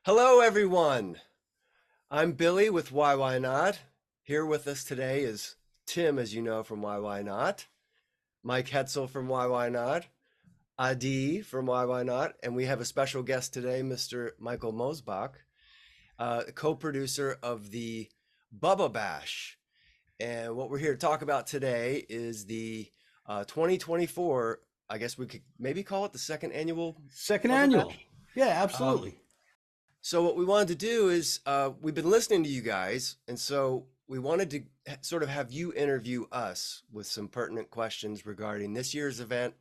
Hello, everyone. I'm Billy with YYNOT. Here with us today is Tim, as you know, from YYNOT, Mike Hetzel from YYNOT, Adi from YYNOT, and we have a special guest today, Mr. Michael Mosbach, co-producer of the Bubba Bash. And what we're here to talk about today is the 2024, I guess we could maybe call it the second annual Second Bubba annual. Bash. Yeah, absolutely. So what we wanted to do is we've been listening to you guys, and so we wanted to sort of have you interview us with some pertinent questions regarding this year's event,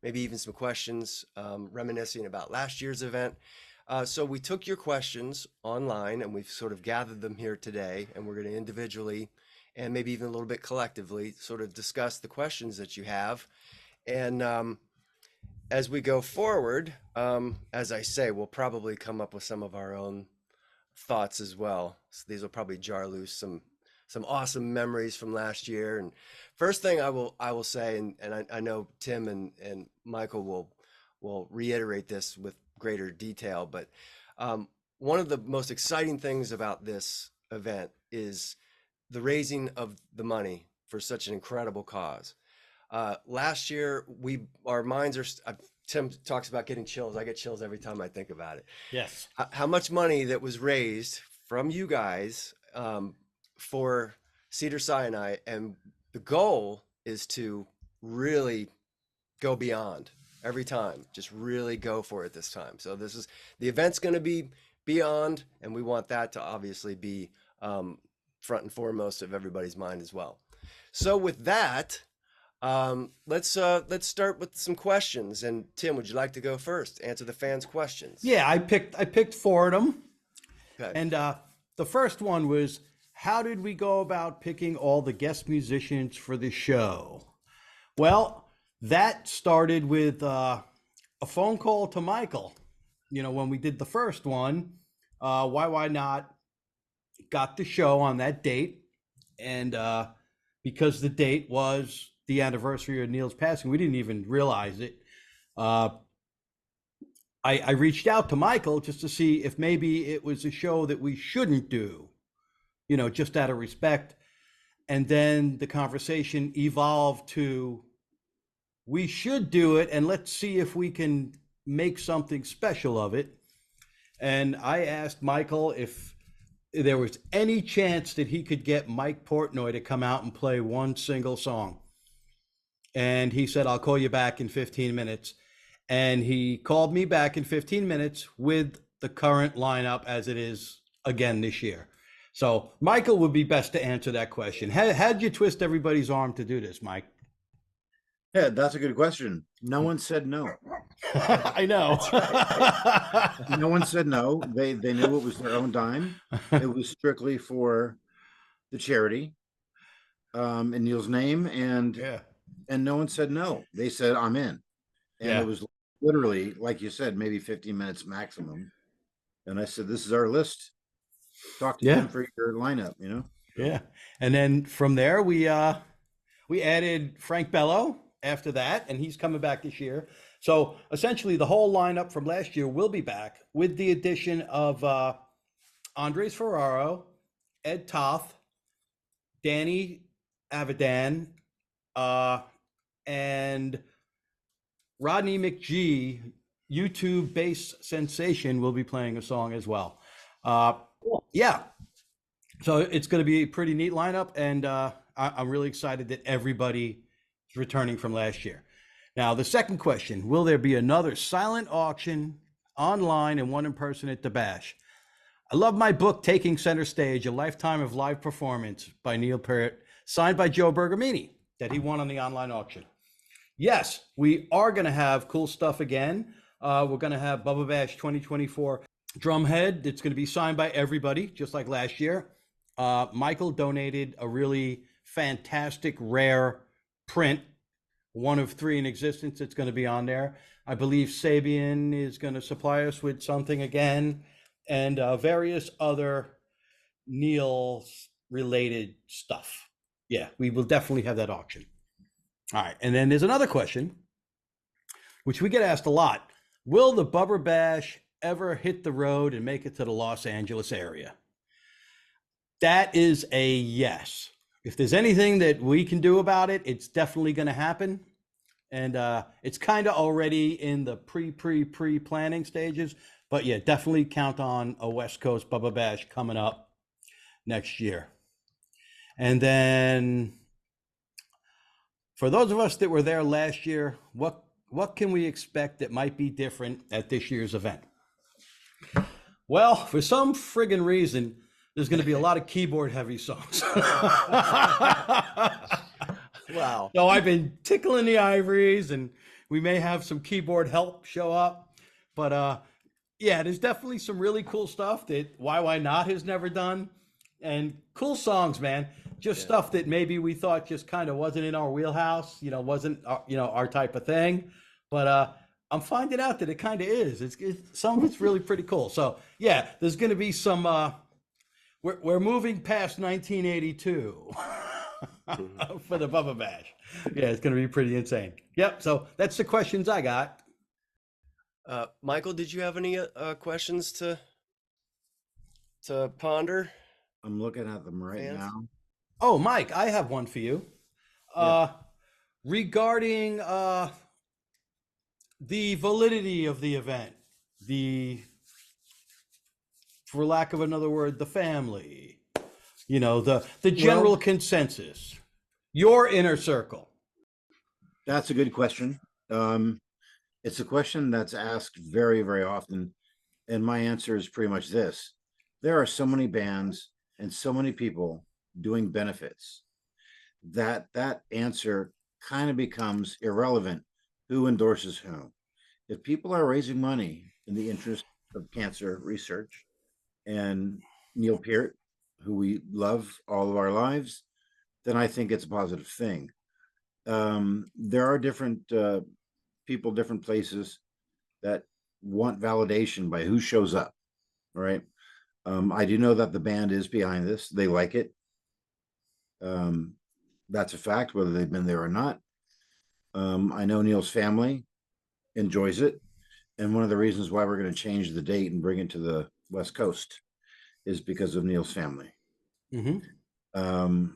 maybe even some questions reminiscing about last year's event. So we took your questions online and we've sort of gathered them here today, and we're going to individually and maybe even a little bit collectively sort of discuss the questions that you have. And as we go forward, as I say, we'll probably come up with some of our own thoughts as well. So these will probably jar loose some awesome memories from last year. And first thing I will say, and I know Tim and Michael will reiterate this with greater detail, but one of the most exciting things about this event is the raising of the money for such an incredible cause. Last year, our minds are, Tim talks about getting chills. I get chills every time I think about it. Yes. How much money that was raised from you guys for Cedars-Sinai, and the goal is to really go beyond every time, just really go for it this time. So the event's going to be beyond, and we want that to obviously be front and foremost of everybody's mind as well. So with that, let's start with some questions. And Tim, would you like to go first? Answer the fans' questions. Yeah, I picked four of them. Okay. And the first one was, how did we go about picking all the guest musicians for the show? Well, that started with a phone call to Michael. You know, when we did the first one, Why Not got the show on that date. And because the date was the anniversary of Neil's passing, we didn't even realize it. I reached out to Michael just to see if maybe it was a show that we shouldn't do, you know, just out of respect. And then the conversation evolved to, we should do it, and let's see if we can make something special of it. And I asked Michael if there was any chance that he could get Mike Portnoy to come out and play one single song. And he said, I'll call you back in 15 minutes. And he called me back in 15 minutes with the current lineup as it is again this year. So Michael would be best to answer that question. How'd you twist everybody's arm to do this, Mike? Yeah, that's a good question. No one said no. I know. No one said no. They knew it was their own dime. It was strictly for the charity in Neil's name, and no one said no. They said, I'm in. And it was literally, like you said, maybe 15 minutes maximum. And I said, this is our list. Talk to them for your lineup, you know? Yeah. And then from there, we added Frank Bello after that, and he's coming back this year. So essentially the whole lineup from last year will be back with the addition of Andres Ferraro, Ed Toth, Danny Avidan, and Rodney McGee, YouTube bass sensation, will be playing a song as well. Yeah. So it's going to be a pretty neat lineup, and I'm really excited that everybody is returning from last year. Now, the second question, will there be another silent auction online and one in person at the Bash? I love my book, Taking Center Stage, A Lifetime of Live Performance by Neil Peart, signed by Joe Bergamini, that he won on the online auction. Yes, we are going to have cool stuff again. We're going to have Bubba Bash 2024 drumhead. It's going to be signed by everybody, just like last year. Michael donated a really fantastic, rare print, one of 3 in existence. It's going to be on there. I believe Sabian is going to supply us with something again, and various other Neil-related stuff. Yeah, we will definitely have that auction. All right, and then there's another question, which we get asked a lot. Will the Bubba Bash ever hit the road and make it to the Los Angeles area? That is a yes. If there's anything that we can do about it, it's definitely going to happen. And it's kind of already in the pre-planning stages. But yeah, definitely count on a West Coast Bubba Bash coming up next year. And then for those of us that were there last year, what can we expect that might be different at this year's event? Well, for some friggin' reason, there's going to be a lot of keyboard heavy songs. Wow. So I've been tickling the ivories, and we may have some keyboard help show up. But yeah, there's definitely some really cool stuff that YYNOT has never done, and cool songs, man. Just stuff that maybe we thought just kind of wasn't in our wheelhouse, wasn't our type of thing. But I'm finding out that it kind of is. It's some of it's really pretty cool. So yeah, there's going to be some. We're moving past 1982 for the Bubba Bash. Yeah, it's going to be pretty insane. Yep. So that's the questions I got. Michael, did you have any questions to ponder? I'm looking at them right Fans? now. Oh, Mike, I have one for you. Regarding the validity of the event, for lack of another word, the family, the general consensus, your inner circle. That's a good question. It's a question that's asked very, very often. And my answer is pretty much this. There are so many bands and so many people doing benefits that answer kind of becomes irrelevant. Who endorses whom? If people are raising money in the interest of cancer research, and Neil Peart, who we love all of our lives, then I think it's a positive thing. There are different people, different places that want validation by who shows up, right? I do know that the band is behind this. They like it. That's a fact, whether they've been there or not. I know Neil's family enjoys it. And one of the reasons why we're going to change the date and bring it to the West Coast is because of Neil's family. Mm-hmm.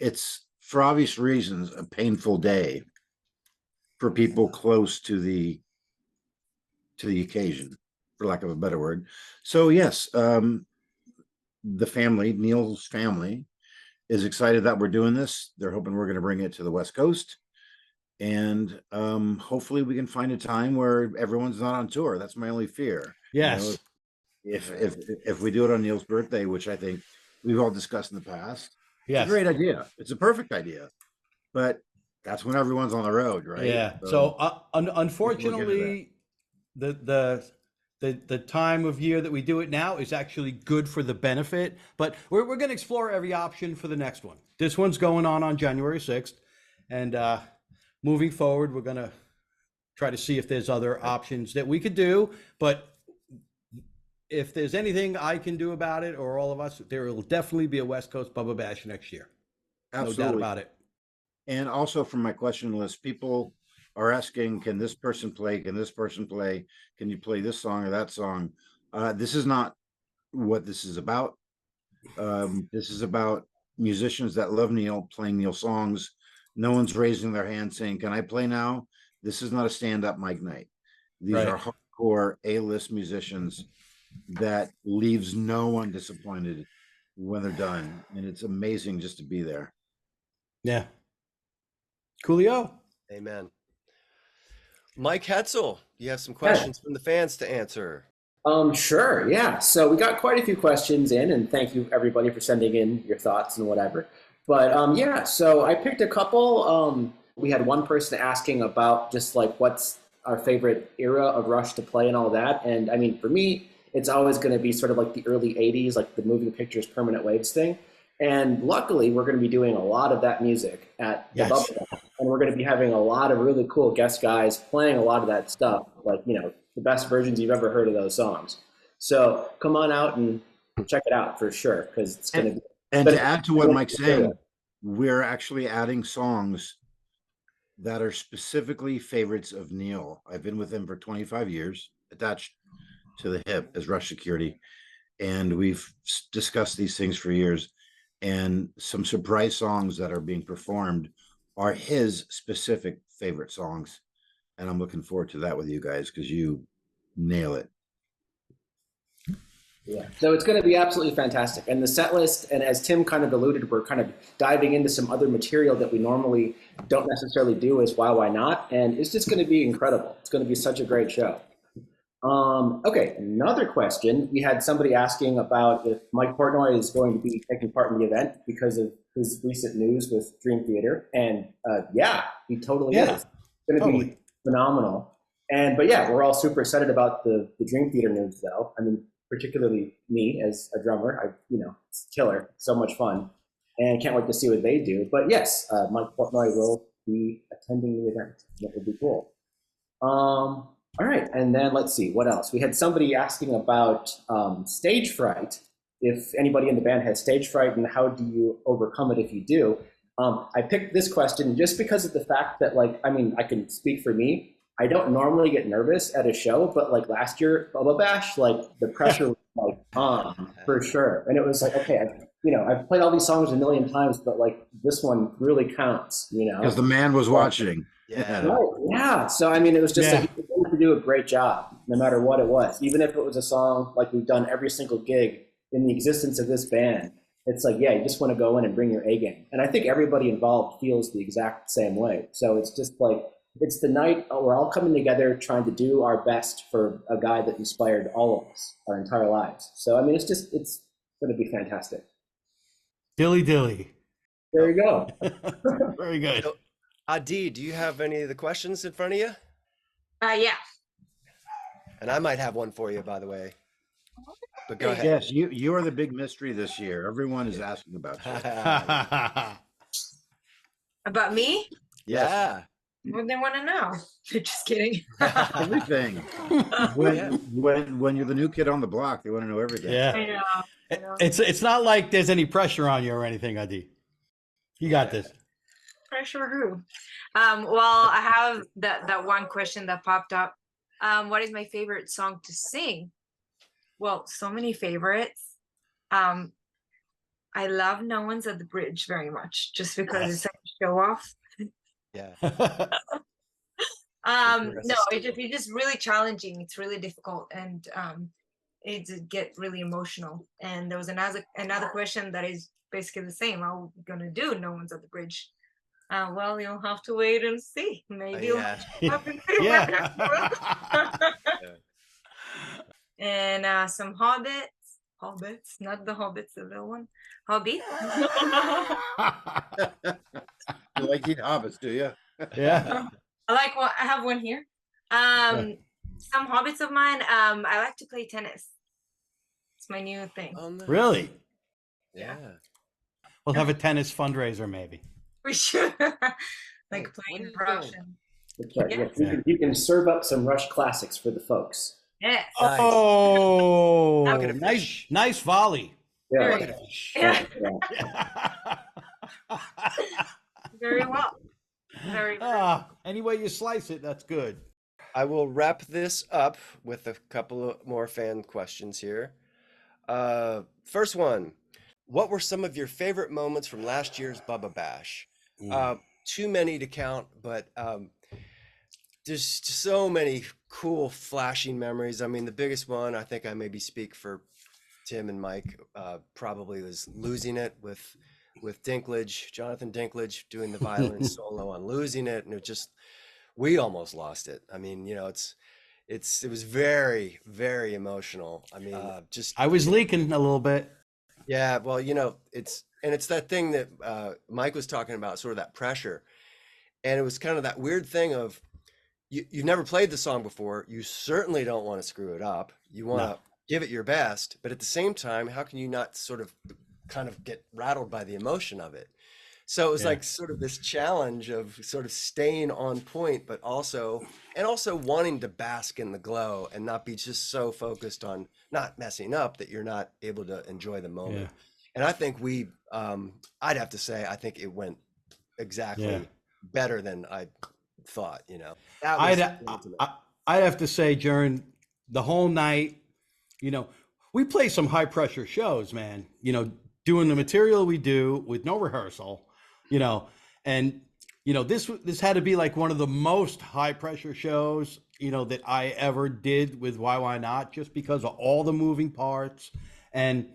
It's for obvious reasons a painful day for people close to the occasion, for lack of a better word. So yes, the family, Neil's family, is excited that we're doing this. They're hoping we're going to bring it to the West Coast. And hopefully we can find a time where everyone's not on tour. That's my only fear. Yes. If we do it on Neil's birthday, which I think we've all discussed in the past, yes, it's a great idea. It's a perfect idea. But that's when everyone's on the road, right? Yeah. So unfortunately, the time of year that we do it now is actually good for the benefit, but we're going to explore every option for the next one. This one's going on January 6th, and moving forward, we're going to try to see if there's other options that we could do. But if there's anything I can do about it, or all of us, there will definitely be a West Coast Bubba Bash next year. Absolutely. No doubt about it. And also from my question list, people are asking, can this person play? Can this person play? Can you play this song or that song? This is not what this is about. This is about musicians that love Neil playing Neil songs. No one's raising their hand saying, can I play now? This is not a stand-up mic night. These Right. are hardcore A-list musicians that leaves no one disappointed when they're done. And it's amazing just to be there. Yeah. Coolio. Amen. Mike Hetzel, you have some questions from the fans to answer. Sure, yeah. So we got quite a few questions in, and thank you everybody for sending in your thoughts and whatever. But yeah, so I picked a couple. We had one person asking about just like what's our favorite era of Rush to play and all that. And I mean, for me, it's always going to be sort of like the early 80s, like the Moving Pictures Permanent Waves thing. And luckily, we're going to be doing a lot of that music at the Bubba Bash. And we're going to be having a lot of really cool guest guys playing a lot of that stuff, like, you know, the best versions you've ever heard of those songs. So come on out and check it out for sure, because it's going to be. And to add to what Mike's saying, we're actually adding songs that are specifically favorites of Neil. I've been with him for 25 years. attached to the hip as rush security. And we've discussed these things for years. And some surprise songs that are being performed are his specific favorite songs. And I'm looking forward to that with you guys because you nail it. Yeah, so it's going to be absolutely fantastic. And the set list, and as Tim kind of alluded, we're kind of diving into some other material that we normally don't necessarily do as Why Not? And it's just going to be incredible. It's going to be such a great show. Okay, another question. We had somebody asking about if Mike Portnoy is going to be taking part in the event because of his recent news with Dream Theater. And yeah, he totally is. It's going to be phenomenal. But yeah, we're all super excited about the Dream Theater news, though. I mean, particularly me as a drummer, it's killer, so much fun, and can't wait to see what they do. But yes, Mike Portnoy will be attending the event. That would be cool. All right, and then let's see what else. We had somebody asking about stage fright. If anybody in the band has stage fright, and how do you overcome it if you do? I picked this question just because of the fact that, I can speak for me. I don't normally get nervous at a show, but last year, Bubba Bash, the pressure was on for sure. And it was okay, I've played all these songs a million times, but this one really counts, Because the man was watching. Yeah. Right, yeah. So, it was just he was going to do a great job, no matter what it was. Even if it was a song like we've done every single gig in the existence of this band, it's you just want to go in and bring your A game. And I think everybody involved feels the exact same way. So it's just it's the night we're all coming together trying to do our best for a guy that inspired all of us our entire lives. So, it's going to be fantastic. Dilly dilly. There you go. Very good. So, Adi, do you have any of the questions in front of you? Yeah. And I might have one for you, by the way. But go ahead. Yes, you are the big mystery this year. Everyone is asking about you. About me? Yeah. What they want to know? Just kidding. Everything. When you're the new kid on the block, they want to know everything. Yeah. I know. It's not like there's any pressure on you or anything, Adi. You got this. Pressure who? Well, I have that one question that popped up. What is my favorite song to sing? Well, so many favorites. I love No One's at the Bridge very much, just because it's such a show off. Yeah. No, it's just really challenging. It's really difficult, and it get really emotional. And there was another question that is basically the same. How are we gonna do No One's at the Bridge? Well, you'll have to wait and see. Maybe you'll and some hobbits, not the hobbits, the little one, hobby. You like eating hobbits, do you? Yeah. I like what I have one here. Some hobbits of mine. I like to play tennis. It's my new thing. Oh, nice. Really? Yeah. We'll have a tennis fundraiser, maybe. We should What playing are you Russian. That's right. Yeah. Yes, you can serve up some Rush classics for the folks. Yes. Nice. Oh, Look at a nice volley. Yeah. Very, Yeah. very well. Very well. Any way you slice it, that's good. I will wrap this up with a couple of more fan questions here. First one, what were some of your favorite moments from last year's Bubba Bash? Too many to count, but there's so many cool flashing memories. I mean, the biggest one, I think I maybe speak for Tim and Mike, probably was losing it with Dinklage, Jonathan Dinklage doing the violin solo on Losing It. And we almost lost it. I mean, it was very, very emotional. I mean, I was leaking a little bit. yeah, well, it's that thing that Mike was talking about, sort of that pressure. And it was kind of that weird thing of you've never played the song before. You certainly don't want to screw it up. You want to give it your best, but at the same time, how can you not sort of kind of get rattled by the emotion of it? So it was like sort of this challenge of sort of staying on point, but also wanting to bask in the glow and not be just so focused on not messing up that you're not able to enjoy the moment. Yeah. And I think I'd have to say, I think it went exactly better than I thought, That was I'd have to say during the whole night. You know, we play some high pressure shows, man, you know, doing the material we do with no rehearsal, you know, and, you know, this had to be like one of the most high pressure shows, you know, that I ever did with YYNOT, just because of all the moving parts. And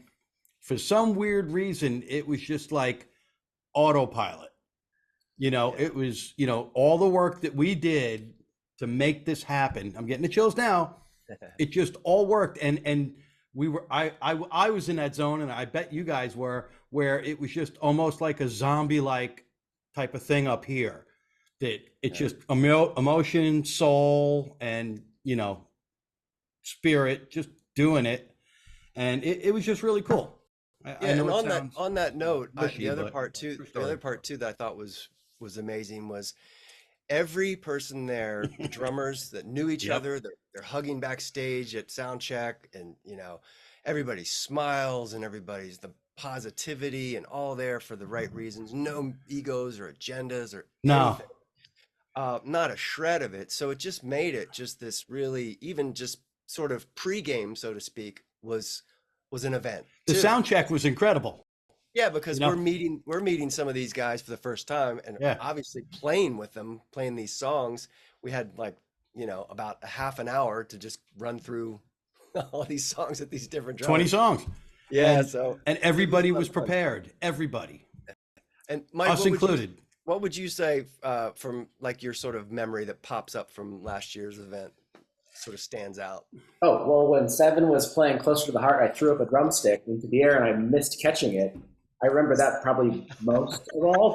for some weird reason, it was just like autopilot. You know, it was, you know, all the work that we did to make this happen. I'm getting the chills now. It just all worked. And we were, I was in that zone, and I bet you guys were, where it was just almost like a zombie-like type of thing up here, that it's just emotion, soul, and, you know, spirit, just doing it. And it was just really cool. I know, and on that note, mushy, the other part too that I thought was amazing was every person there, the drummers that knew each other, they're hugging backstage at sound check, and you know, everybody smiles and everybody's the positivity and all there for the right reasons, no egos or agendas or anything. Not a shred of it. So it just made it just this really, even just sort of pregame, so to speak, was an event. The sound check was incredible. Yeah, because we're meeting some of these guys for the first time, and obviously playing with them, playing these songs. We had like, you know, about a half an hour to just run through all these songs at these different drummers. 20 songs. Yeah, and everybody was prepared. Everybody. And Mike, us included. What would you say from like your sort of memory that pops up from last year's event sort of stands out? Oh, well, when Seven was playing Closer to the Heart, I threw up a drumstick into the air and I missed catching it. I remember that probably most of all,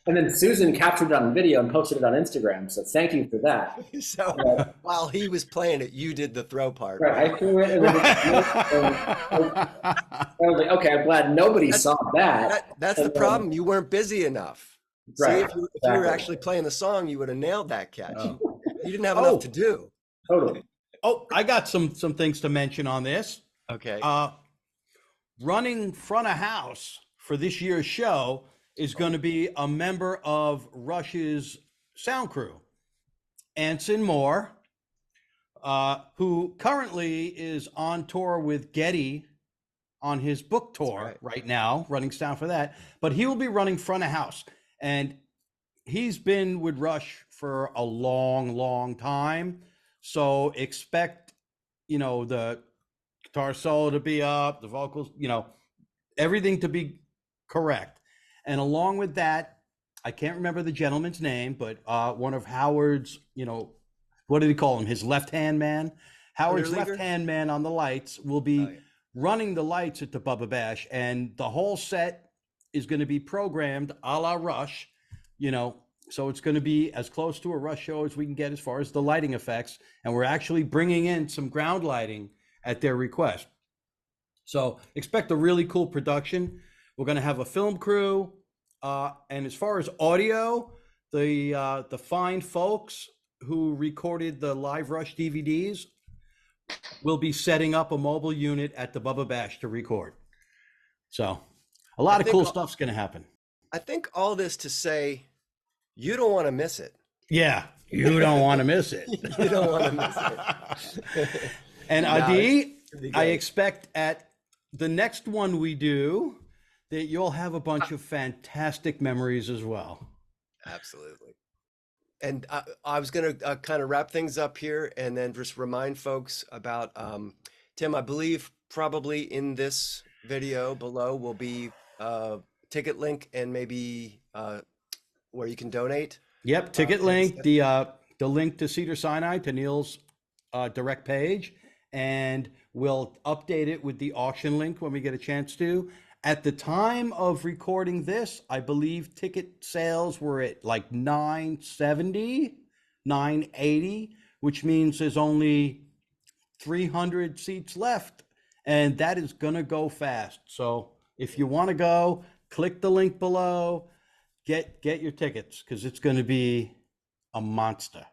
and then Susan captured it on video and posted it on Instagram. So thank you for that. So while he was playing it, you did the throw part. Right, I threw it. And I was like, okay, I'm glad nobody saw that. That's the problem. You weren't busy enough. Right. See, if you were actually playing the song, you would have nailed that catch. You didn't have enough to do. Totally. Oh, I got some things to mention on this. Okay. Running front of house for this year's show is going to be a member of Rush's sound crew, Anson Moore, who currently is on tour with Getty on his book tour right now, running sound for that. But he will be running front of house, and he's been with Rush for a long, long time. So expect, you know, the guitar solo to be up, the vocals, you know, everything to be correct. And along with that, I can't remember the gentleman's name, but one of Howard's, you know, what did he call him? His left-hand man? Howard's left-hand man on the lights will be running the lights at the Bubba Bash. And the whole set is going to be programmed a la Rush, you know, so it's going to be as close to a Rush show as we can get as far as the lighting effects. And we're actually bringing in some ground lighting at their request. So expect a really cool production. We're going to have a film crew. And as far as audio, the fine folks who recorded the Live Rush DVDs will be setting up a mobile unit at the Bubba Bash to record. So a lot of cool stuff's going to happen. I think all this to say, you don't want to miss it. Yeah, you don't want to miss it. You don't want to miss it. And Adi, I expect at the next one we do that you'll have a bunch of fantastic memories as well. Absolutely. And I was going to kind of wrap things up here and then just remind folks about, Tim, I believe probably in this video below will be a ticket link and maybe where you can donate. Yep, ticket link, the link to Cedars-Sinai, to Neil's direct page, and we'll update it with the auction link when we get a chance to. At the time of recording this, I believe ticket sales were at like 970, 980, which means there's only 300 seats left, and that is gonna go fast. So if you want to go, click the link below, get your tickets, because it's going to be a monster.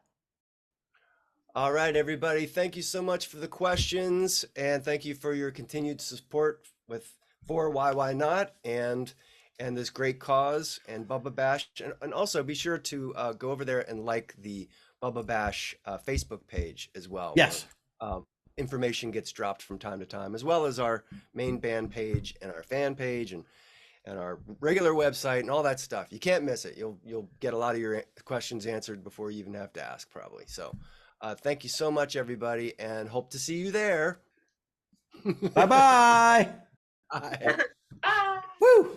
All right, everybody. Thank you so much for the questions, and thank you for your continued support for YYNOT and this great cause and Bubba Bash. And also be sure to go over there and like the Bubba Bash Facebook page as well. Yes. information gets dropped from time to time, as well as our main band page and our fan page and our regular website and all that stuff. You can't miss it. You'll get a lot of your questions answered before you even have to ask, probably. So thank you so much, everybody, and hope to see you there. Bye-bye. Bye. Ah. Woo!